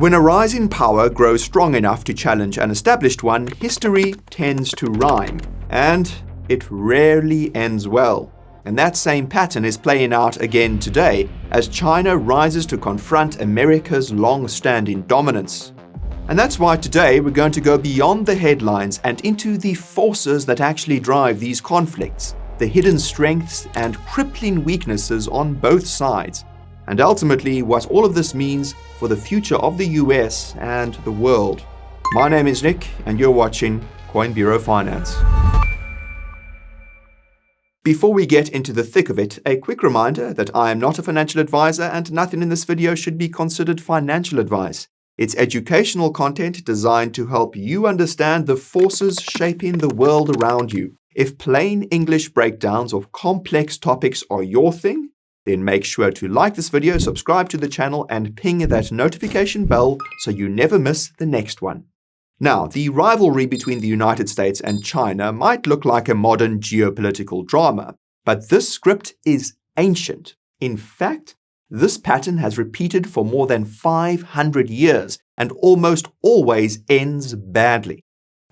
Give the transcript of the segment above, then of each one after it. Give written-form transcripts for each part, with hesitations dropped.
When a rising power grows strong enough to challenge an established one, history tends to rhyme, and it rarely ends well. And that same pattern is playing out again today as China rises to confront America's long-standing dominance. And that's why today we're going to go beyond the headlines and into the forces that actually drive these conflicts, the hidden strengths and crippling weaknesses on both sides, and ultimately what all of this means for the future of the US and the world. My name is Nick, and you're watching Coin Bureau Finance. Before we get into the thick of it, a quick reminder that I am not a financial advisor and nothing in this video should be considered financial advice. It's educational content designed to help you understand the forces shaping the world around you. If plain English breakdowns of complex topics are your thing, then make sure to like this video, subscribe to the channel, and ping that notification bell so you never miss the next one. Now, the rivalry between the United States and China might look like a modern geopolitical drama, but this script is ancient. In fact, this pattern has repeated for more than 500 years and almost always ends badly.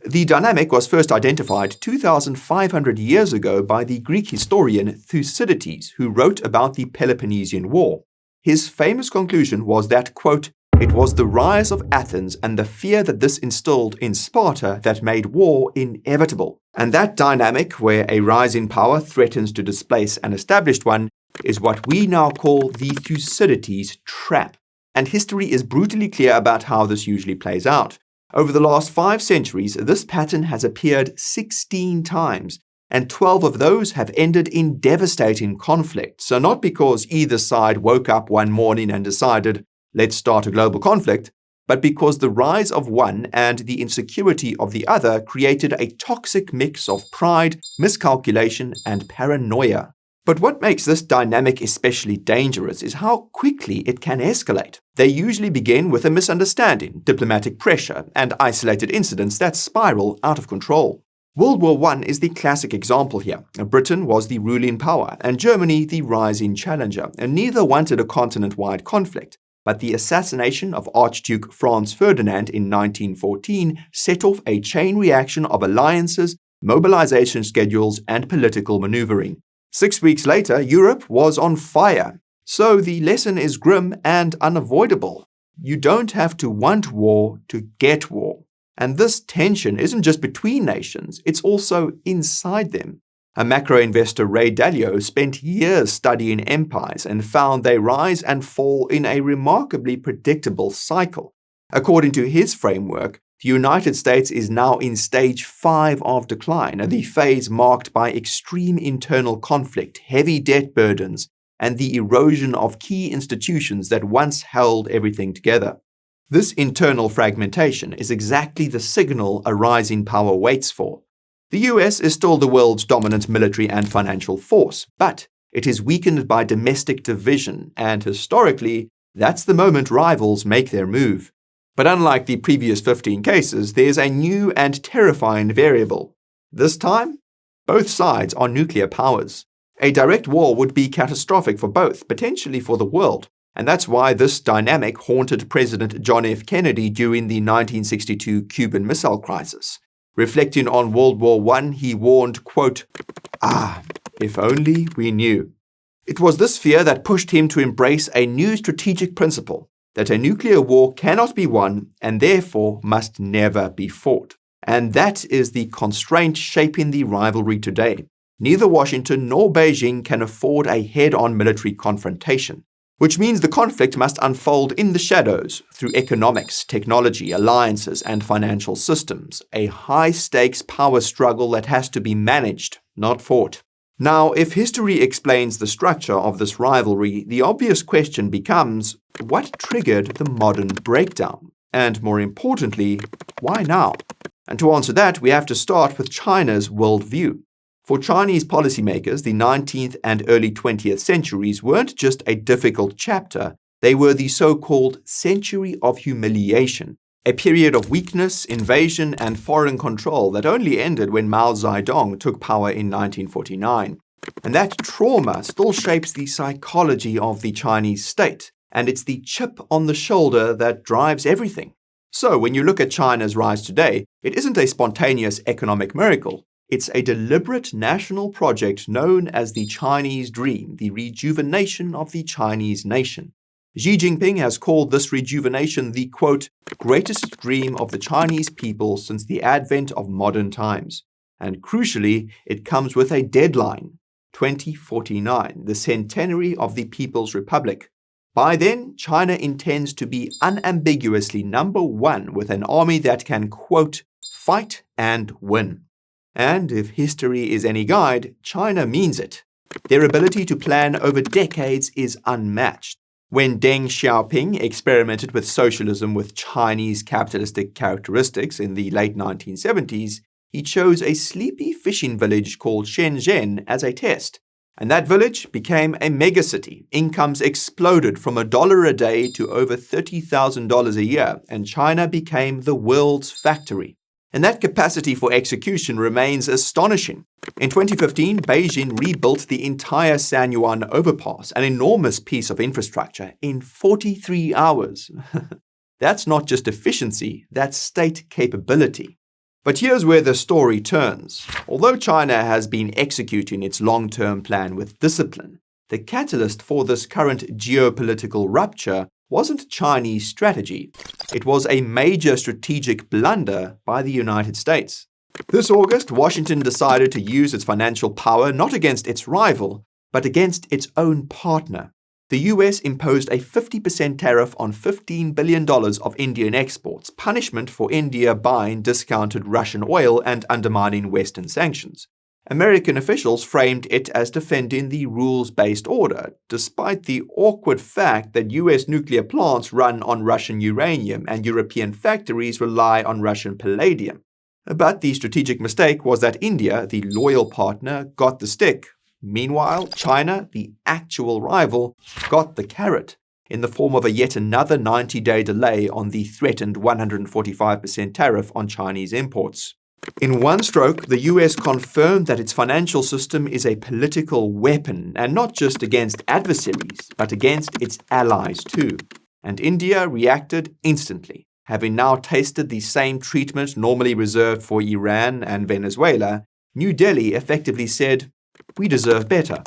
The dynamic was first identified 2,500 years ago by the Greek historian Thucydides, who wrote about the Peloponnesian War. His famous conclusion was that, quote, "It was the rise of Athens and the fear that this instilled in Sparta that made war inevitable." And that dynamic, where a rising power threatens to displace an established one, is what we now call the Thucydides trap. And history is brutally clear about how this usually plays out. Over the last 5 centuries, this pattern has appeared 16 times, and 12 of those have ended in devastating conflict. So not because either side woke up one morning and decided, let's start a global conflict, but because the rise of one and the insecurity of the other created a toxic mix of pride, miscalculation, and paranoia. But what makes this dynamic especially dangerous is how quickly it can escalate. They usually begin with a misunderstanding, diplomatic pressure, and isolated incidents that spiral out of control. World War I is the classic example here. Britain was the ruling power, and Germany the rising challenger, and neither wanted a continent-wide conflict. But the assassination of Archduke Franz Ferdinand in 1914 set off a chain reaction of alliances, mobilization schedules, and political maneuvering. 6 weeks later, Europe was on fire. So the lesson is grim and unavoidable. You don't have to want war to get war. And this tension isn't just between nations, it's also inside them. A macro investor, Ray Dalio, spent years studying empires and found they rise and fall in a remarkably predictable cycle. According to his framework, the United States is now in stage 5 of decline, the phase marked by extreme internal conflict, heavy debt burdens, and the erosion of key institutions that once held everything together. This internal fragmentation is exactly the signal a rising power waits for. The US is still the world's dominant military and financial force, but it is weakened by domestic division, and historically, that's the moment rivals make their move. But unlike the previous 15 cases, there's a new and terrifying variable. This time, both sides are nuclear powers. A direct war would be catastrophic for both, potentially for the world. And that's why this dynamic haunted President John F. Kennedy during the 1962 Cuban Missile Crisis. Reflecting on World War I, he warned, quote, if only we knew. It was this fear that pushed him to embrace a new strategic principle, that a nuclear war cannot be won and therefore must never be fought. And that is the constraint shaping the rivalry today. Neither Washington nor Beijing can afford a head-on military confrontation, which means the conflict must unfold in the shadows through economics, technology, alliances, and financial systems, a high-stakes power struggle that has to be managed, not fought. Now, if history explains the structure of this rivalry, the obvious question becomes, what triggered the modern breakdown? And more importantly, why now? And to answer that, we have to start with China's worldview. For Chinese policymakers, the 19th and early 20th centuries weren't just a difficult chapter, they were the so-called century of humiliation, a period of weakness, invasion, and foreign control that only ended when Mao Zedong took power in 1949. And that trauma still shapes the psychology of the Chinese state. and it's the chip on the shoulder that drives everything. So when you look at China's rise today, it isn't a spontaneous economic miracle. It's a deliberate national project known as the Chinese Dream, the rejuvenation of the Chinese nation. Xi Jinping has called this rejuvenation the, quote, greatest dream of the Chinese people since the advent of modern times. And crucially, it comes with a deadline, 2049, the centenary of the People's Republic. By then, China intends to be unambiguously number one with an army that can, quote, fight and win. And if history is any guide, China means it. Their ability to plan over decades is unmatched. When Deng Xiaoping experimented with socialism with Chinese capitalistic characteristics in the late 1970s, he chose a sleepy fishing village called Shenzhen as a test. And that village became a megacity. Incomes exploded from $1 a day to over $30,000 a year, and China became the world's factory. And that capacity for execution remains astonishing. In 2015, Beijing rebuilt the entire San Yuan overpass, an enormous piece of infrastructure, in 43 hours. That's not just efficiency, that's state capability. But here's where the story turns. Although China has been executing its long-term plan with discipline, the catalyst for this current geopolitical rupture wasn't Chinese strategy. It was a major strategic blunder by the United States. This August, Washington decided to use its financial power not against its rival, but against its own partner. The US imposed a 50% tariff on $15 billion of Indian exports, punishment for India buying discounted Russian oil and undermining Western sanctions. American officials framed it as defending the rules-based order, despite the awkward fact that US nuclear plants run on Russian uranium and European factories rely on Russian palladium. But the strategic mistake was that India, the loyal partner, got the stick. Meanwhile, China, the actual rival, got the carrot, in the form of a yet another 90-day delay on the threatened 145% tariff on Chinese imports. In one stroke, the US confirmed that its financial system is a political weapon, and not just against adversaries, but against its allies too. And India reacted instantly. Having now tasted the same treatment normally reserved for Iran and Venezuela, New Delhi effectively said, "We deserve better."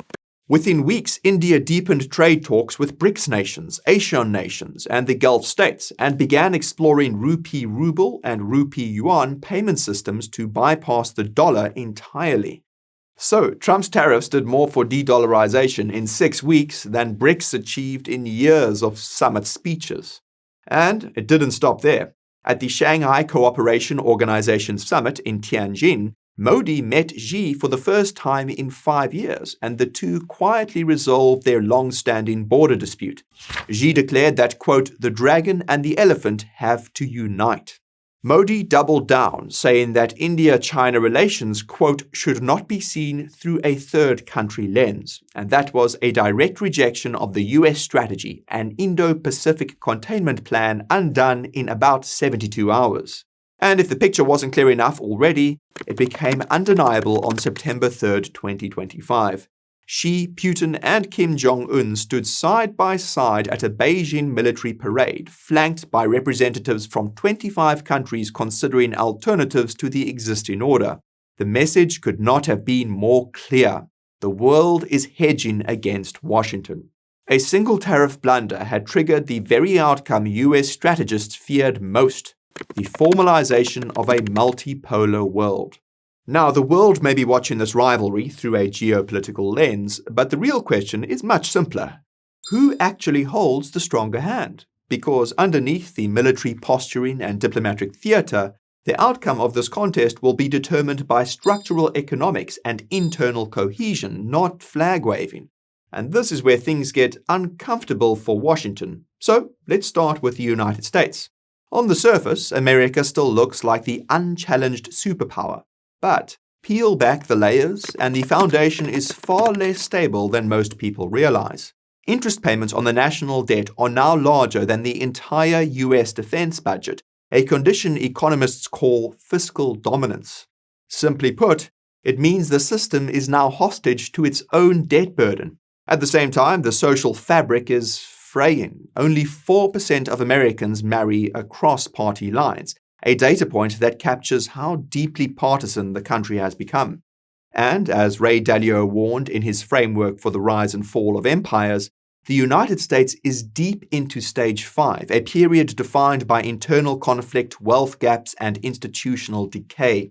Within weeks, India deepened trade talks with BRICS nations, ASEAN nations, and the Gulf states, and began exploring rupee ruble and rupee yuan payment systems to bypass the dollar entirely. So, Trump's tariffs did more for de-dollarization in 6 weeks than BRICS achieved in years of summit speeches. And it didn't stop there. At the Shanghai Cooperation Organization Summit in Tianjin, Modi met Xi for the first time in 5 years, and the two quietly resolved their long-standing border dispute. Xi declared that, quote, the dragon and the elephant have to unite. Modi doubled down, saying that India-China relations, quote, should not be seen through a third country lens, and that was a direct rejection of the US strategy, an Indo-Pacific containment plan undone in about 72 hours. And if the picture wasn't clear enough already, it became undeniable on September 3, 2025. Xi, Putin, and Kim Jong-un stood side by side at a Beijing military parade, flanked by representatives from 25 countries considering alternatives to the existing order. The message could not have been more clear. The world is hedging against Washington. A single tariff blunder had triggered the very outcome US strategists feared most: the formalization of a multipolar world. Now, the world may be watching this rivalry through a geopolitical lens, but the real question is much simpler. Who actually holds the stronger hand? Because underneath the military posturing and diplomatic theater, the outcome of this contest will be determined by structural economics and internal cohesion, not flag-waving. And this is where things get uncomfortable for Washington. So, let's start with the United States. On the surface, America still looks like the unchallenged superpower. But peel back the layers, and the foundation is far less stable than most people realize. Interest payments on the national debt are now larger than the entire US defense budget, a condition economists call fiscal dominance. Simply put, it means the system is now hostage to its own debt burden. At the same time, the social fabric is fraying. Only 4% of Americans marry across party lines, a data point that captures how deeply partisan the country has become. And as Ray Dalio warned in his framework for the rise and fall of empires, the United States is deep into Stage 5, a period defined by internal conflict, wealth gaps, and institutional decay.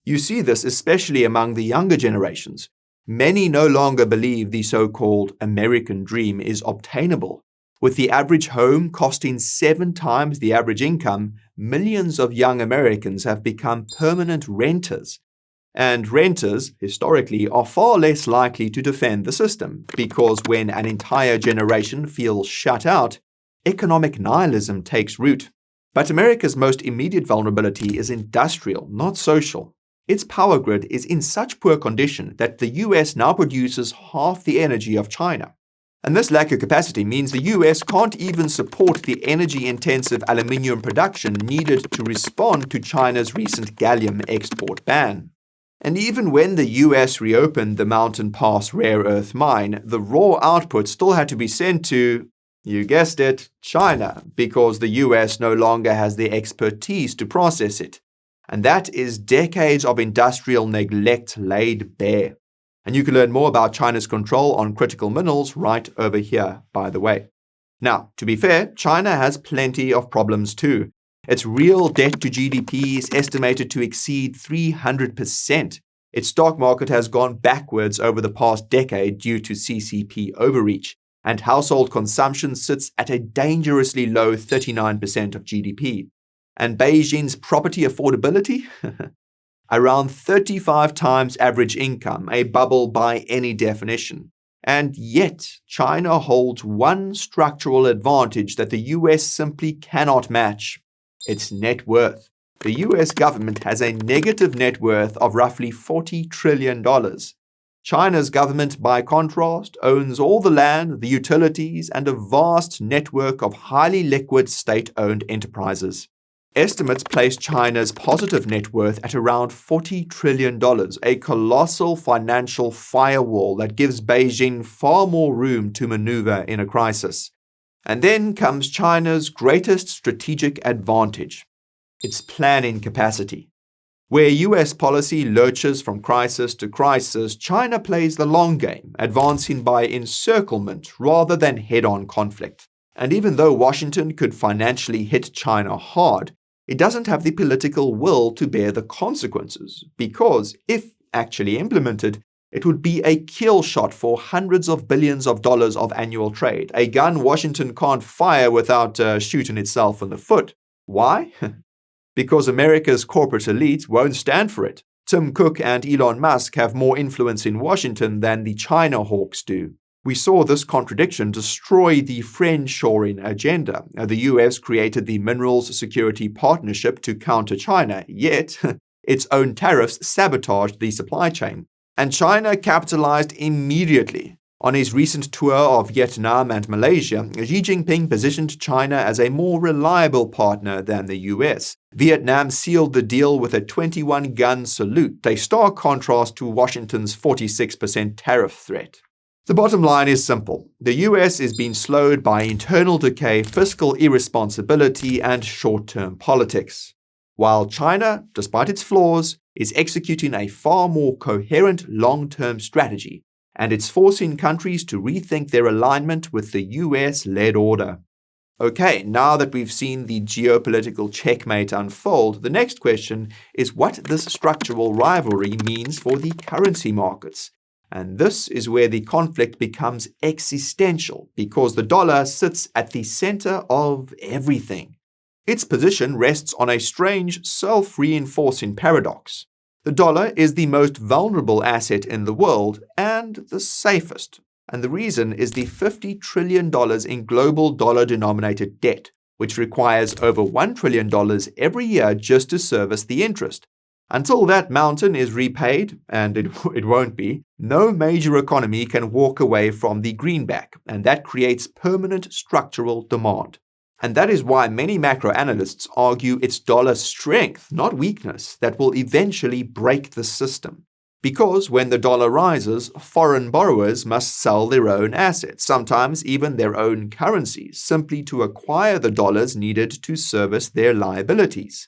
You see this especially among the younger generations. Many no longer believe the so-called American dream is obtainable. With the average home costing 7 times the average income, millions of young Americans have become permanent renters. And renters, historically, are far less likely to defend the system, because when an entire generation feels shut out, economic nihilism takes root. But America's most immediate vulnerability is industrial, not social. Its power grid is in such poor condition that the US now produces half the energy of China. And this lack of capacity means the US can't even support the energy-intensive aluminium production needed to respond to China's recent gallium export ban. And even when the US reopened the Mountain Pass rare earth mine, the raw output still had to be sent to, you guessed it, China, because the US no longer has the expertise to process it. And that is decades of industrial neglect laid bare. And you can learn more about China's control on critical minerals right over here, by the way. Now, to be fair, China has plenty of problems too. Its real debt to GDP is estimated to exceed 300%. Its stock market has gone backwards over the past decade due to CCP overreach, and household consumption sits at a dangerously low 39% of GDP. And Beijing's property affordability? Around 35 times average income, a bubble by any definition. And yet, China holds one structural advantage that the US simply cannot match. Its net worth. The US government has a negative net worth of roughly $40 trillion. China's government, by contrast, owns all the land, the utilities, and a vast network of highly liquid state-owned enterprises. Estimates place China's positive net worth at around $40 trillion, a colossal financial firewall that gives Beijing far more room to maneuver in a crisis. And then comes China's greatest strategic advantage, its planning capacity. Where US policy lurches from crisis to crisis, China plays the long game, advancing by encirclement rather than head-on conflict. And even though Washington could financially hit China hard, it doesn't have the political will to bear the consequences, because if actually implemented, it would be a kill shot for hundreds of billions of dollars of annual trade, a gun Washington can't fire without shooting itself in the foot. Why? Because America's corporate elite won't stand for it. Tim Cook and Elon Musk have more influence in Washington than the China hawks do. We saw this contradiction destroy the friend-shoring agenda. The US created the Minerals Security Partnership to counter China, yet its own tariffs sabotaged the supply chain. And China capitalized immediately. On his recent tour of Vietnam and Malaysia, Xi Jinping positioned China as a more reliable partner than the US. Vietnam sealed the deal with a 21-gun salute, a stark contrast to Washington's 46% tariff threat. The bottom line is simple. The US is being slowed by internal decay, fiscal irresponsibility, and short-term politics, while China, despite its flaws, is executing a far more coherent long-term strategy, and it's forcing countries to rethink their alignment with the US-led order. Okay, now that we've seen the geopolitical checkmate unfold, the next question is what this structural rivalry means for the currency markets. And this is where the conflict becomes existential, because the dollar sits at the center of everything. Its position rests on a strange, self-reinforcing paradox. The dollar is the most vulnerable asset in the world and the safest. And the reason is the $50 trillion in global dollar-denominated debt, which requires over $1 trillion every year just to service the interest. Until that mountain is repaid, and it won't be, no major economy can walk away from the greenback, and that creates permanent structural demand. And that is why many macro analysts argue it's dollar strength, not weakness, that will eventually break the system. Because when the dollar rises, foreign borrowers must sell their own assets, sometimes even their own currencies, simply to acquire the dollars needed to service their liabilities.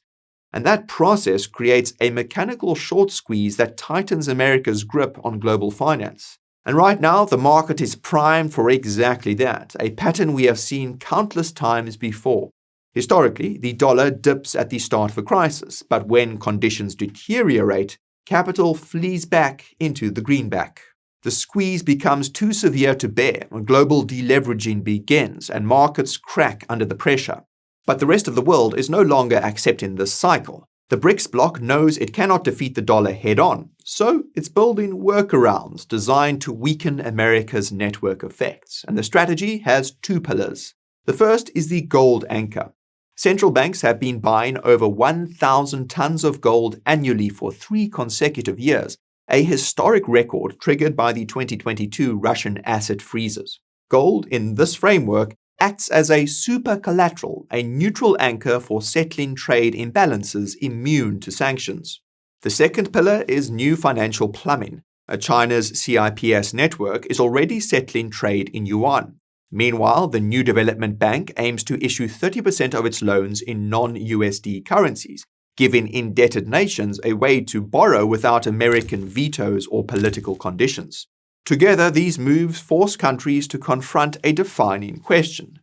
And that process creates a mechanical short squeeze that tightens America's grip on global finance. And right now, the market is primed for exactly that, a pattern we have seen countless times before. Historically, the dollar dips at the start of a crisis, but when conditions deteriorate, capital flees back into the greenback. The squeeze becomes too severe to bear, global deleveraging begins, and markets crack under the pressure. But the rest of the world is no longer accepting this cycle. The BRICS bloc knows it cannot defeat the dollar head-on, so it's building workarounds designed to weaken America's network effects, and the strategy has two pillars. The first is the gold anchor. Central banks have been buying over 1,000 tons of gold annually for 3 consecutive years, a historic record triggered by the 2022 Russian asset freezes. Gold, in this framework, acts as a super collateral, a neutral anchor for settling trade imbalances immune to sanctions. The second pillar is new financial plumbing. China's CIPS network is already settling trade in yuan. Meanwhile, the New Development Bank aims to issue 30% of its loans in non-USD currencies, giving indebted nations a way to borrow without American vetoes or political conditions. Together, these moves force countries to confront a defining question.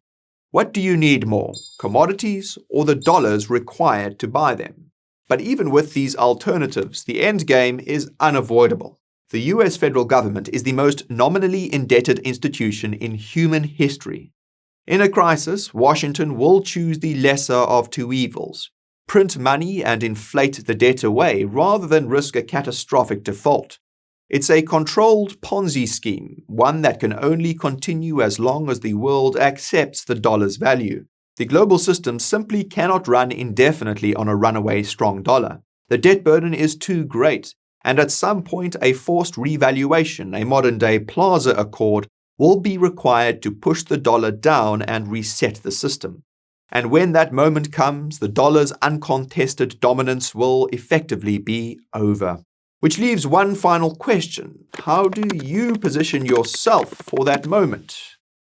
What do you need more, commodities or the dollars required to buy them? But even with these alternatives, the end game is unavoidable. The US federal government is the most nominally indebted institution in human history. In a crisis, Washington will choose the lesser of two evils: print money and inflate the debt away rather than risk a catastrophic default. It's a controlled Ponzi scheme, one that can only continue as long as the world accepts the dollar's value. The global system simply cannot run indefinitely on a runaway strong dollar. The debt burden is too great, and at some point a forced revaluation, a modern-day Plaza Accord, will be required to push the dollar down and reset the system. And when that moment comes, the dollar's uncontested dominance will effectively be over. Which leaves one final question: how do you position yourself for that moment?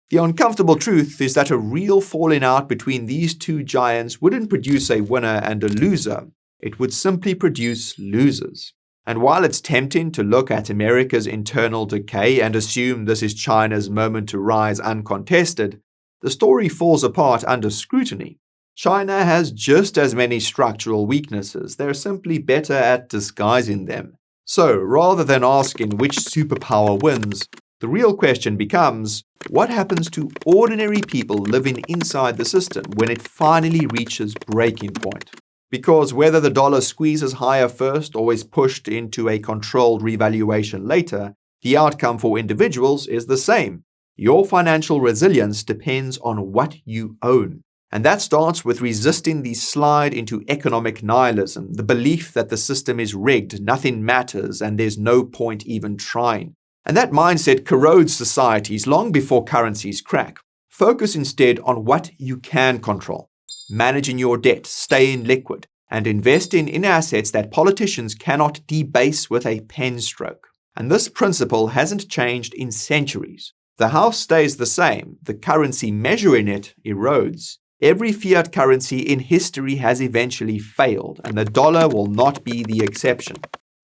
The uncomfortable truth is that a real falling out between these two giants wouldn't produce a winner and a loser. It would simply produce losers. And while it's tempting to look at America's internal decay and assume this is China's moment to rise uncontested, the story falls apart under scrutiny. China has just as many structural weaknesses. They're simply better at disguising them. So, rather than asking which superpower wins, the real question becomes, what happens to ordinary people living inside the system when it finally reaches breaking point? Because whether the dollar squeezes higher first or is pushed into a controlled revaluation later, the outcome for individuals is the same. Your financial resilience depends on what you own. And that starts with resisting the slide into economic nihilism, the belief that the system is rigged, nothing matters, and there's no point even trying. And that mindset corrodes societies long before currencies crack. Focus instead on what you can control. Managing your debt, staying liquid, and investing in assets that politicians cannot debase with a pen stroke. And this principle hasn't changed in centuries. The house stays the same, the currency measuring it erodes. Every fiat currency in history has eventually failed, and the dollar will not be the exception.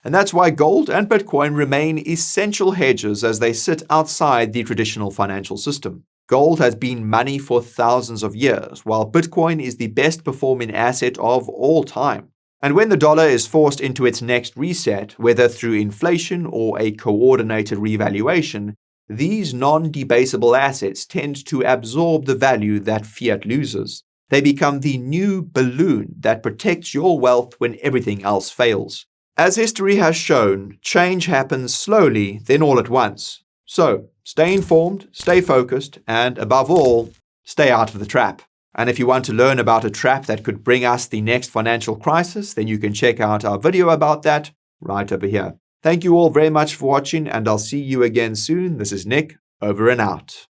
And that's why gold and Bitcoin remain essential hedges as they sit outside the traditional financial system. Gold has been money for thousands of years, while Bitcoin is the best performing asset of all time. And when the dollar is forced into its next reset, whether through inflation or a coordinated revaluation, these non-debasable assets tend to absorb the value that fiat loses. They become the new balloon that protects your wealth when everything else fails. As history has shown, change happens slowly, then all at once. So, stay informed, stay focused, and above all, stay out of the trap. And if you want to learn about a trap that could bring us the next financial crisis, then you can check out our video about that right over here. Thank you all very much for watching, and I'll see you again soon. This is Nick, over and out.